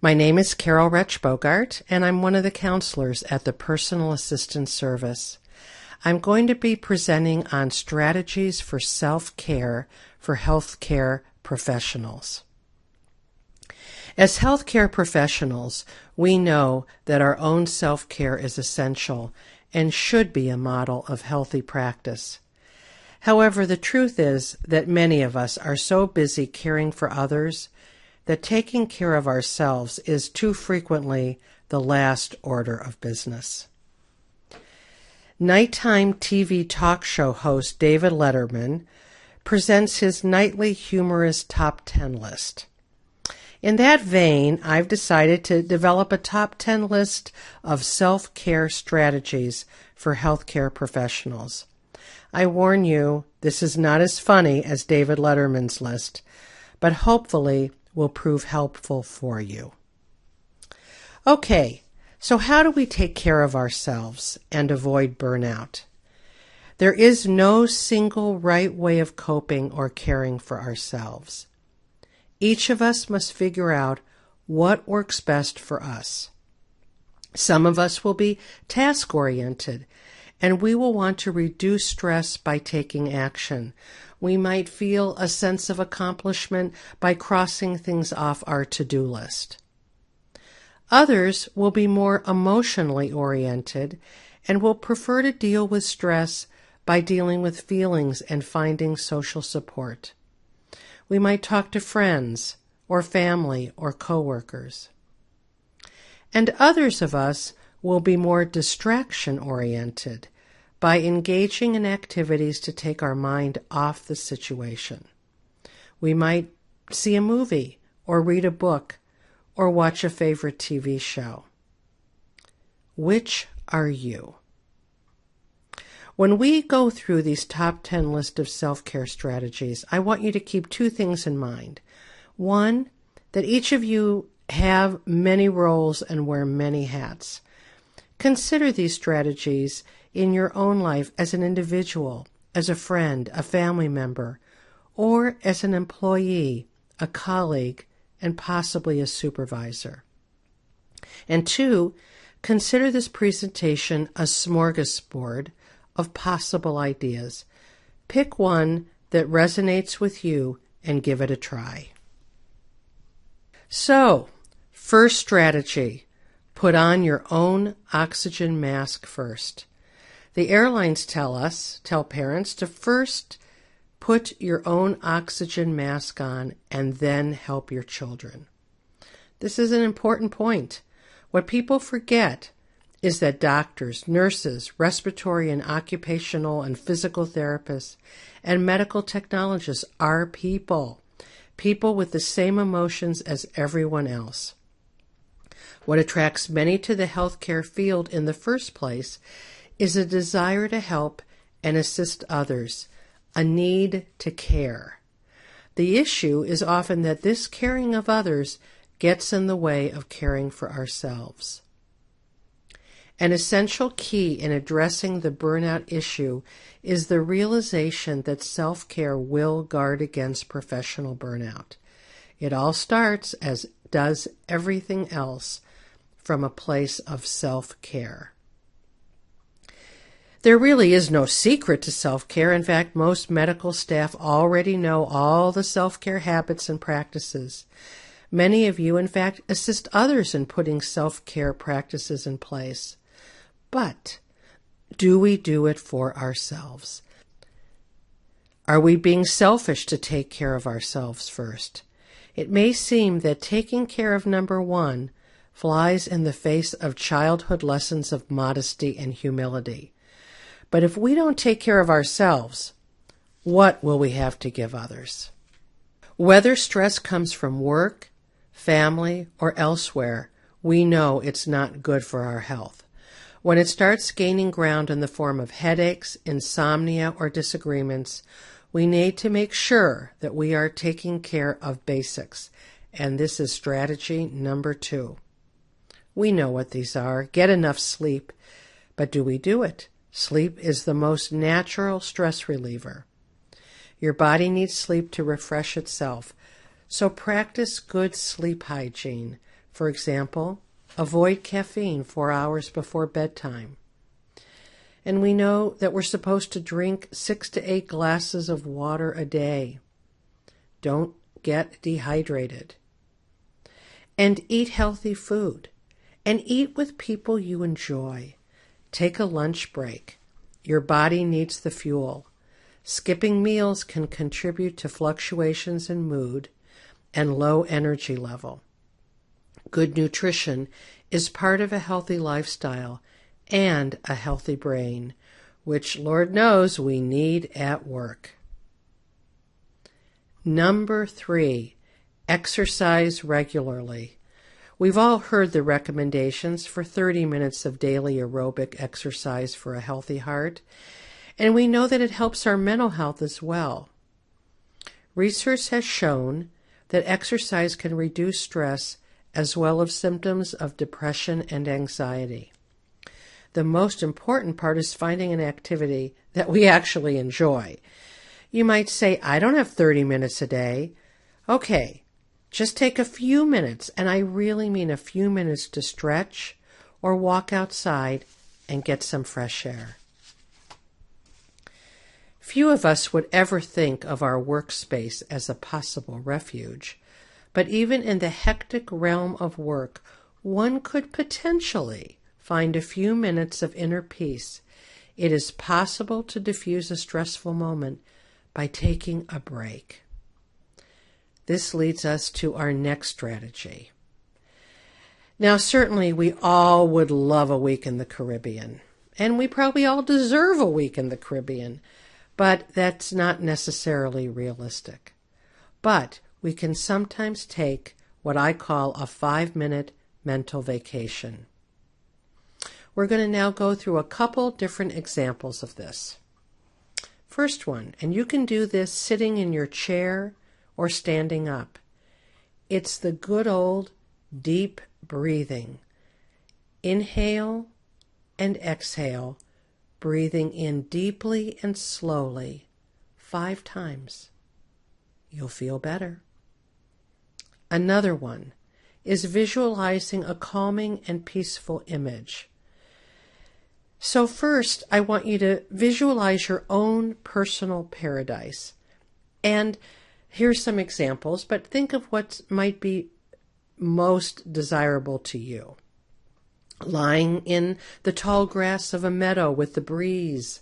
My name is Carol Retch-Bogart, and I'm one of the counselors at the Personal Assistance Service. I'm going to be presenting on strategies for self-care for healthcare professionals. As healthcare professionals, we know that our own self-care is essential and should be a model of healthy practice. However, the truth is that many of us are so busy caring for others that taking care of ourselves is too frequently the last order of business. Nighttime TV talk show host David Letterman presents his nightly humorous top 10 list. In that vein, I've decided to develop a top 10 list of self-care strategies for healthcare professionals. I warn you, this is not as funny as David Letterman's list, but hopefully will prove helpful for you. Okay, so how do we take care of ourselves and avoid burnout? There is no single right way of coping or caring for ourselves. Each of us must figure out what works best for us. Some of us will be task-oriented, and we will want to reduce stress by taking action. We might feel a sense of accomplishment by crossing things off our to-do list. Others will be more emotionally oriented and will prefer to deal with stress by dealing with feelings and finding social support. We might talk to friends or family or coworkers. And others of us will be more distraction-oriented by engaging in activities to take our mind off the situation. We might see a movie or read a book or watch a favorite TV show. Which are you? When we go through these top 10 list of self-care strategies, I want you to keep two things in mind. One, that each of you have many roles and wear many hats. Consider these strategies in your own life as an individual, as a friend, a family member, or as an employee, a colleague, and possibly a supervisor. And two, consider this presentation a smorgasbord of possible ideas. Pick one that resonates with you and give it a try. So, first strategy, put on your own oxygen mask first. The airlines tell parents to first put your own oxygen mask on and then help your children. This is an important point. What people forget is that doctors, nurses, respiratory and occupational and physical therapists, and medical technologists are people with the same emotions as everyone else. What attracts many to the healthcare field in the first place is a desire to help and assist others, a need to care. The issue is often that this caring of others gets in the way of caring for ourselves. An essential key in addressing the burnout issue is the realization that self-care will guard against professional burnout. It all starts, as does everything else, from a place of self-care. There really is no secret to self-care. In fact, most medical staff already know all the self-care habits and practices. Many of you, in fact, assist others in putting self-care practices in place. But do we do it for ourselves? Are we being selfish to take care of ourselves first? It may seem that taking care of number one flies in the face of childhood lessons of modesty and humility. But if we don't take care of ourselves, what will we have to give others? Whether stress comes from work, family, or elsewhere, we know it's not good for our health. When it starts gaining ground in the form of headaches, insomnia, or disagreements, we need to make sure that we are taking care of basics, and this is strategy number 2. We know what these are. Get enough sleep. But do we do it? Sleep is the most natural stress reliever. Your body needs sleep to refresh itself, so practice good sleep hygiene. For example, avoid caffeine 4 hours before bedtime. And we know that we're supposed to drink 6 to 8 glasses of water a day. Don't get dehydrated. And eat healthy food. And eat with people you enjoy. Take a lunch break. Your body needs the fuel. Skipping meals can contribute to fluctuations in mood and low energy level. Good nutrition is part of a healthy lifestyle and a healthy brain, which Lord knows we need at work. Number 3, exercise regularly. We've all heard the recommendations for 30 minutes of daily aerobic exercise for a healthy heart, and we know that it helps our mental health as well. Research has shown that exercise can reduce stress as well as symptoms of depression and anxiety. The most important part is finding an activity that we actually enjoy. You might say, I don't have 30 minutes a day. Okay, just take a few minutes, and I really mean a few minutes, to stretch or walk outside and get some fresh air. Few of us would ever think of our workspace as a possible refuge, but even in the hectic realm of work, one could potentially find a few minutes of inner peace. It is possible to diffuse a stressful moment by taking a break. This leads us to our next strategy. Now, certainly we all would love a week in the Caribbean, and we probably all deserve a week in the Caribbean, but that's not necessarily realistic. But we can sometimes take what I call a 5-minute mental vacation. We're going to now go through a couple different examples of this. First one, and you can do this sitting in your chair or standing up. It's the good old deep breathing. Inhale and exhale, breathing in deeply and slowly 5 times. You'll feel better. Another one is visualizing a calming and peaceful image. So first, I want you to visualize your own personal paradise. And here's some examples, but think of what might be most desirable to you. Lying in the tall grass of a meadow with the breeze,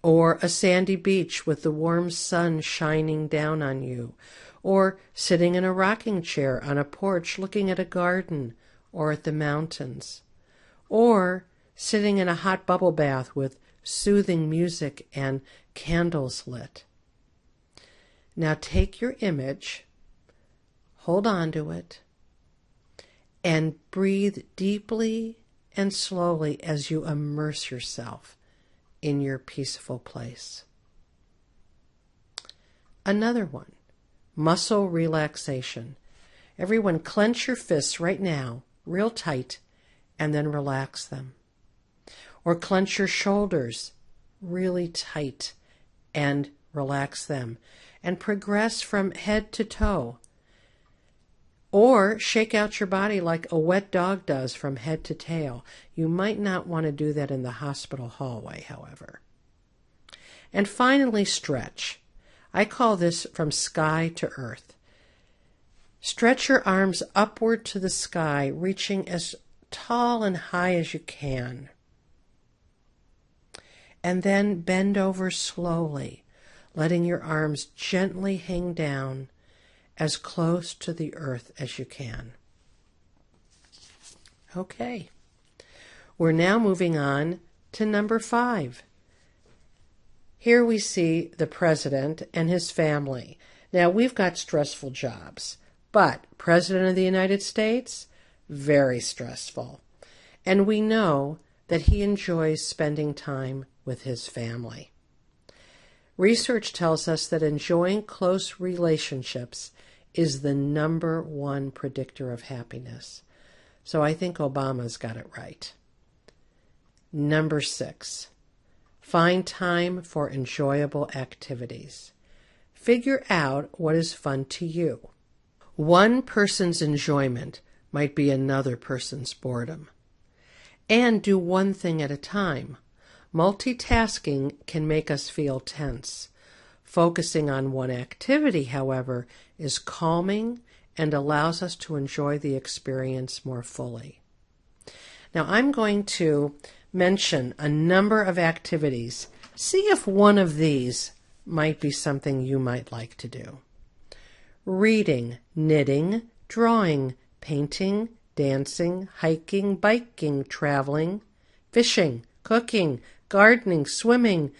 or a sandy beach with the warm sun shining down on you, or sitting in a rocking chair on a porch looking at a garden or at the mountains, or sitting in a hot bubble bath with soothing music and candles lit. Now take your image, hold on to it, and breathe deeply and slowly as you immerse yourself in your peaceful place. Another one, muscle relaxation. Everyone clench your fists right now, real tight, and then relax them. Or clench your shoulders really tight and relax them, and progress from head to toe. Or shake out your body like a wet dog does from head to tail. You might not want to do that in the hospital hallway, however. And finally, stretch. I call this from sky to earth. Stretch your arms upward to the sky, reaching as tall and high as you can. And then bend over slowly, letting your arms gently hang down as close to the earth as you can. Okay, we're now moving on to number 5. Here we see the president and his family. Now, we've got stressful jobs, but President of the United States, very stressful. And we know that he enjoys spending time with his family. Research tells us that enjoying close relationships is the number 1 predictor of happiness. So I think Obama's got it right. Number 6, find time for enjoyable activities. Figure out what is fun to you. One person's enjoyment might be another person's boredom. And do one thing at a time. Multitasking can make us feel tense. Focusing on one activity, however, is calming and allows us to enjoy the experience more fully. Now, I'm going to mention a number of activities. See if one of these might be something you might like to do. Reading, knitting, drawing, painting, dancing, hiking, biking, traveling, fishing, cooking, gardening, swimming,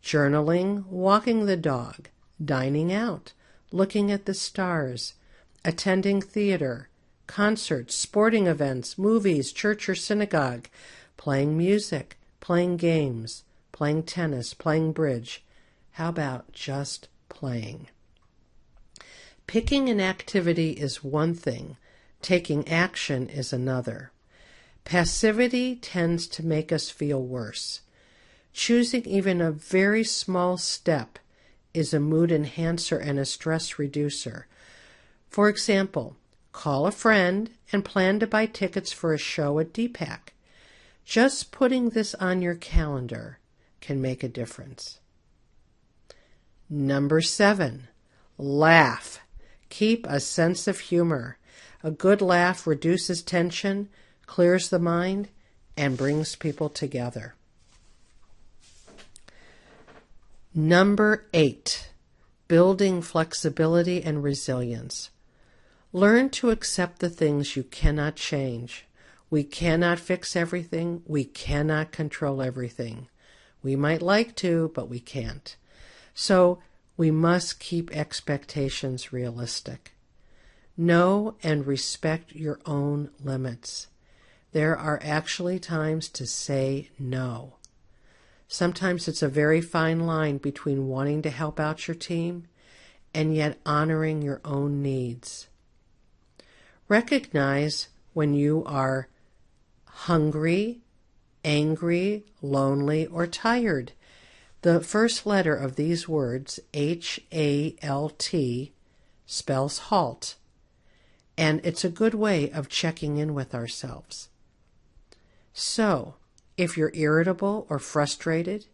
journaling, walking the dog, dining out, looking at the stars, attending theater, concerts, sporting events, movies, church or synagogue, playing music, playing games, playing tennis, playing bridge. How about just playing? Picking an activity is one thing. Taking action is another. Passivity tends to make us feel worse. Choosing even a very small step is a mood enhancer and a stress reducer. For example, call a friend and plan to buy tickets for a show at DPAC. Just putting this on your calendar can make a difference. Number 7, laugh. Keep a sense of humor. A good laugh reduces tension, clears the mind, and brings people together. Number 8, building flexibility and resilience. Learn to accept the things you cannot change. We cannot fix everything. We cannot control everything. We might like to, but we can't. So we must keep expectations realistic. Know and respect your own limits. There are actually times to say no. Sometimes it's a very fine line between wanting to help out your team and yet honoring your own needs. Recognize when you are hungry, angry, lonely, or tired. The first letter of these words, H-A-L-T, spells halt, and it's a good way of checking in with ourselves. So, if you're irritable or frustrated,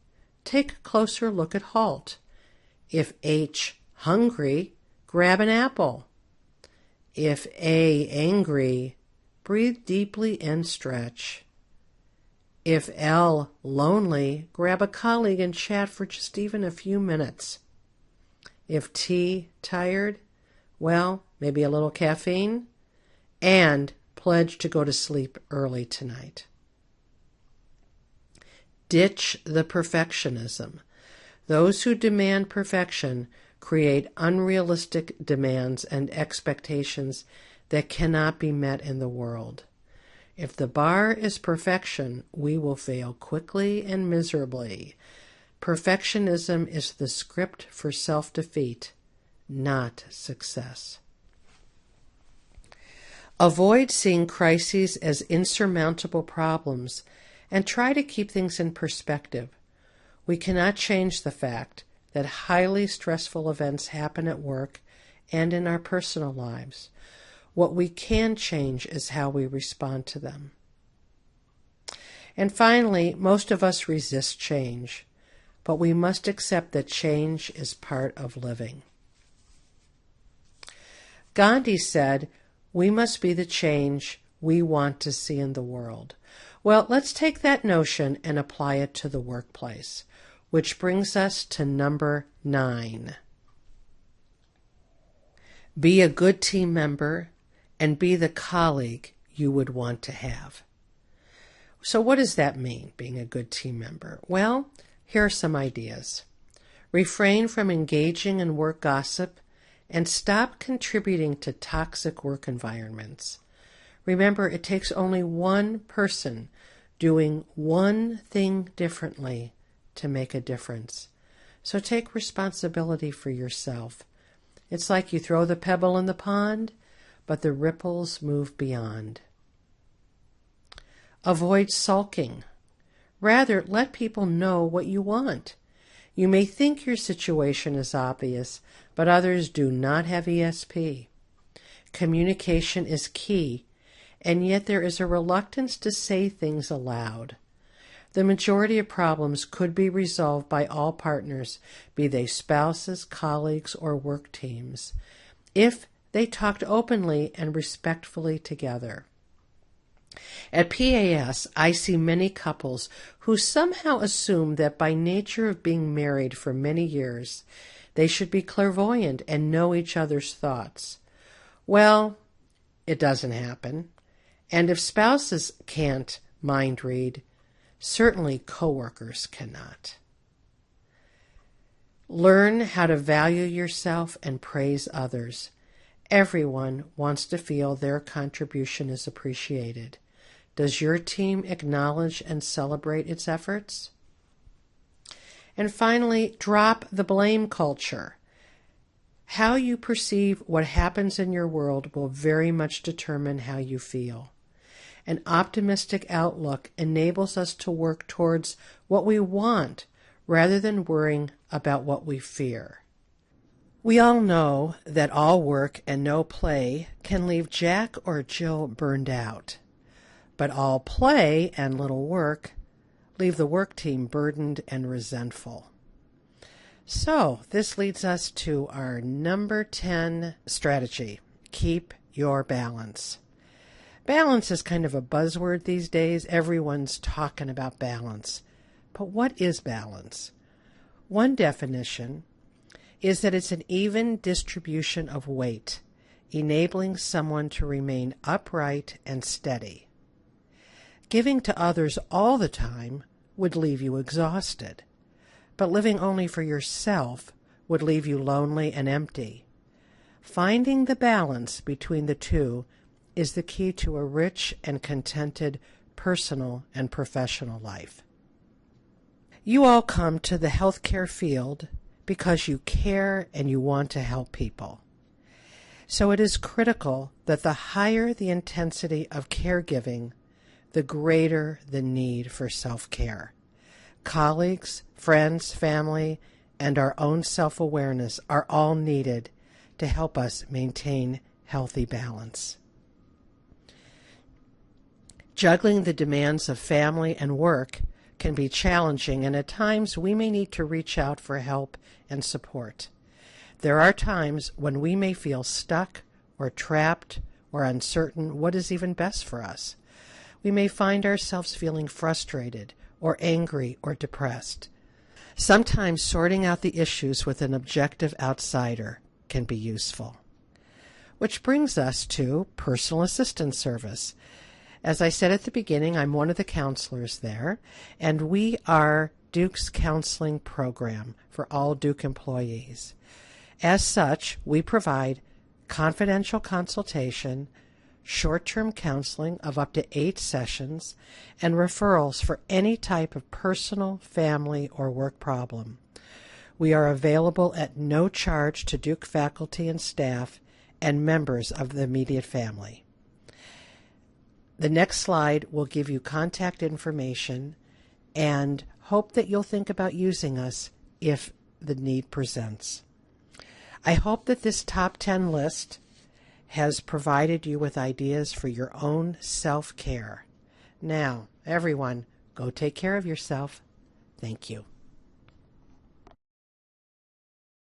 take a closer look at halt. If H, hungry, grab an apple. If A, angry, breathe deeply and stretch. If L, lonely, grab a colleague and chat for just even a few minutes. If T, tired, well, maybe a little caffeine, and pledge to go to sleep early tonight. Ditch the perfectionism. Those who demand perfection create unrealistic demands and expectations that cannot be met in the world. If the bar is perfection, we will fail quickly and miserably. Perfectionism is the script for self-defeat, not success. Avoid seeing crises as insurmountable problems and try to keep things in perspective. We cannot change the fact that highly stressful events happen at work and in our personal lives. What we can change is how we respond to them. And finally, most of us resist change, but we must accept that change is part of living. Gandhi said, "We must be the change we want to see in the world." Well, let's take that notion and apply it to the workplace, which brings us to number 9. Be a good team member and be the colleague you would want to have. So what does that mean, being a good team member? Well, here are some ideas. Refrain from engaging in work gossip and stop contributing to toxic work environments. Remember, it takes only one person doing one thing differently to make a difference. So take responsibility for yourself. It's like you throw the pebble in the pond, but the ripples move beyond. Avoid sulking. Rather, let people know what you want. You may think your situation is obvious, but others do not have ESP. Communication is key, and yet there is a reluctance to say things aloud. The majority of problems could be resolved by all partners, be they spouses, colleagues, or work teams, if they talked openly and respectfully together. At PAS, I see many couples who somehow assume that by nature of being married for many years, they should be clairvoyant and know each other's thoughts. Well, it doesn't happen. And if spouses can't mind read, certainly coworkers cannot. Learn how to value yourself and praise others. Everyone wants to feel their contribution is appreciated. Does your team acknowledge and celebrate its efforts? And finally, drop the blame culture. How you perceive what happens in your world will very much determine how you feel. An optimistic outlook enables us to work towards what we want rather than worrying about what we fear. We all know that all work and no play can leave Jack or Jill burned out. But all play and little work leave the work team burdened and resentful. So this leads us to our number 10 strategy. Keep your balance. Balance is kind of a buzzword these days. Everyone's talking about balance. But what is balance? One definition is that it's an even distribution of weight, enabling someone to remain upright and steady. Giving to others all the time would leave you exhausted, but living only for yourself would leave you lonely and empty. Finding the balance between the two is the key to a rich and contented personal and professional life. You all come to the healthcare field because you care and you want to help people. So it is critical that the higher the intensity of caregiving, the greater the need for self-care. Colleagues, friends, family, and our own self-awareness are all needed to help us maintain healthy balance. Juggling the demands of family and work can be challenging, and at times we may need to reach out for help and support. There are times when we may feel stuck or trapped or uncertain what is even best for us. We may find ourselves feeling frustrated or angry or depressed. Sometimes sorting out the issues with an objective outsider can be useful. Which brings us to personal assistance service. As I said at the beginning, I'm one of the counselors there, and we are Duke's counseling program for all Duke employees. As such, we provide confidential consultation, short-term counseling of up to 8 sessions, and referrals for any type of personal, family, or work problem. We are available at no charge to Duke faculty and staff and members of the immediate family. The next slide will give you contact information and hope that you'll think about using us if the need presents. I hope that this top 10 list has provided you with ideas for your own self-care. Now, everyone, go take care of yourself. Thank you.